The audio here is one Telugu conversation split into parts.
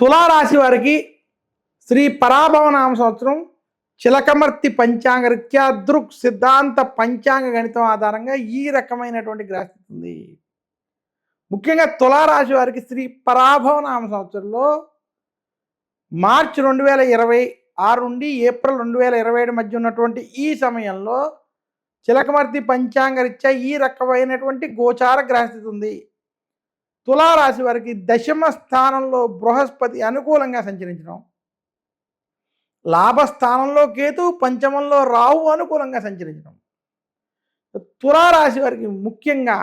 తులారాశి వారికి శ్రీ పరాభవనామ సంవత్సరం చిలకమర్తి పంచాంగరీత్యా దృక్ సిద్ధాంత పంచాంగ గణితం ఆధారంగా ఈ రకమైనటువంటి గ్రహస్థితి ఉంది. ముఖ్యంగా తులారాశి వారికి శ్రీ పరాభవనామ సంవత్సరంలో మార్చి 2026 నుండి ఏప్రిల్ 2027 మధ్య ఉన్నటువంటి ఈ సమయంలో చిలకమర్తి పంచాంగరీత్యా ఈ రకమైనటువంటి గోచార గ్రహస్థితి ఉంది. తులారాశి వారికి దశమ స్థానంలో బృహస్పతి అనుకూలంగా సంచరించడం, లాభస్థానంలో కేతు, పంచమంలో రాహు అనుకూలంగా సంచరించడం. తులారాశి వారికి ముఖ్యంగా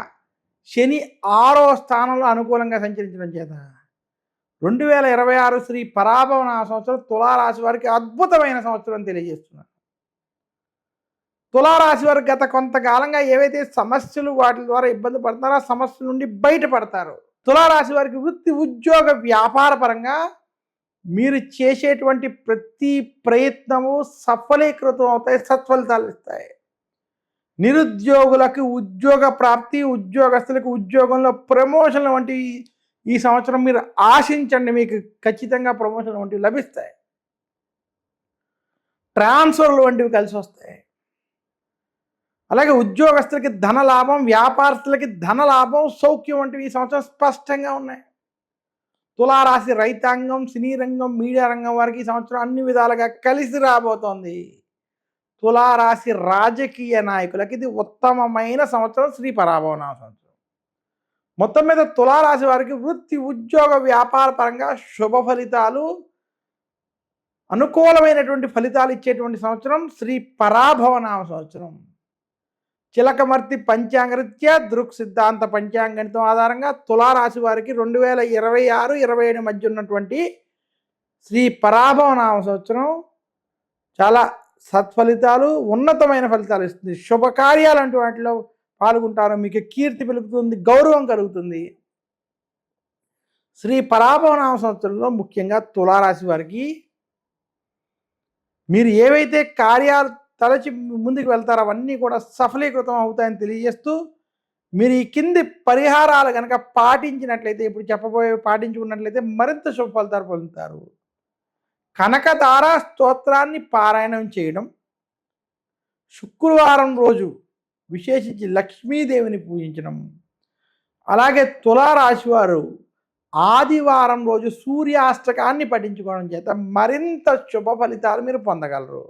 శని 6వ స్థానంలో అనుకూలంగా సంచరించడం చేత 2026 శ్రీ పరాభవన సంవత్సరం తులారాశి వారికి అద్భుతమైన సంవత్సరం తెలియజేస్తున్నారు. తులారాశి వారు గత కొంతకాలంగా ఏవైతే సమస్యలు వాటి ద్వారా ఇబ్బంది పడతారో ఆ సమస్యల నుండి బయటపడతారు. తులారాశి వారికి వృత్తి, ఉద్యోగ, వ్యాపార పరంగా మీరు చేసేటువంటి ప్రతి ప్రయత్నము సఫలీకృతం అవుతాయి, సత్ఫలితాలు ఇస్తాయి. నిరుద్యోగులకు ఉద్యోగ ప్రాప్తి, ఉద్యోగస్తులకు ఉద్యోగంలో ప్రమోషన్లు వంటి ఈ సంవత్సరం మీరు ఆశించండి, మీకు ఖచ్చితంగా ప్రమోషన్లు వంటివి లభిస్తాయి. ట్రాన్స్ఫర్లు వంటివి కలిసి వస్తాయి. అలాగే ఉద్యోగస్తులకి ధన లాభం, వ్యాపారస్తులకి ధన లాభం, సౌఖ్యం వంటివి ఈ సంవత్సరం స్పష్టంగా ఉన్నాయి. తులారాశి రైతాంగం, సినీ రంగం, మీడియా రంగం వారికి ఈ సంవత్సరం అన్ని విధాలుగా కలిసి రాబోతోంది. తులారాశి రాజకీయ నాయకులకి ఇది ఉత్తమమైన సంవత్సరం శ్రీ పరాభవన సంవత్సరం. మొత్తం మీద తులారాశి వారికి వృత్తి, ఉద్యోగ, వ్యాపార పరంగా శుభ ఫలితాలు, అనుకూలమైనటువంటి ఫలితాలు ఇచ్చేటువంటి సంవత్సరం శ్రీ పరాభవనామ సంవత్సరం. చిలకమర్తి పంచాంగరీత్యా దృక్ సిద్ధాంత పంచాంగణితం ఆధారంగా తులారాశి వారికి 2026-27 మధ్య ఉన్నటువంటి శ్రీ పరాభవనామ సంవత్సరం చాలా సత్ఫలితాలు, ఉన్నతమైన ఫలితాలు ఇస్తుంది. శుభకార్యాలు అంటూ వాటిలో పాల్గొంటారు, మీకు కీర్తి పెరుగుతుంది, గౌరవం కలుగుతుంది. శ్రీ పరాభవనామ సంవత్సరంలో ముఖ్యంగా తులారాశి వారికి మీరు ఏవైతే కార్యాలు తలచి ముందుకు వెళ్తారో అవన్నీ కూడా సఫలీకృతం అవుతాయని తెలియజేస్తూ, మీరు ఈ కింది పరిహారాలు కనుక పాటించినట్లయితే, ఇప్పుడు చెప్పబోయే పాటించుకున్నట్లయితే మరింత శుభ ఫలితాలు పొందుతారు. కనకతార స్తోత్రాన్ని పారాయణం చేయడం, శుక్రవారం రోజు విశేషించి లక్ష్మీదేవిని పూజించడం, అలాగే తులారాశి వారు ఆదివారం రోజు సూర్యాష్టకాన్ని పఠించుకోవడం చేత మరింత శుభ ఫలితాలు మీరు పొందగలరు.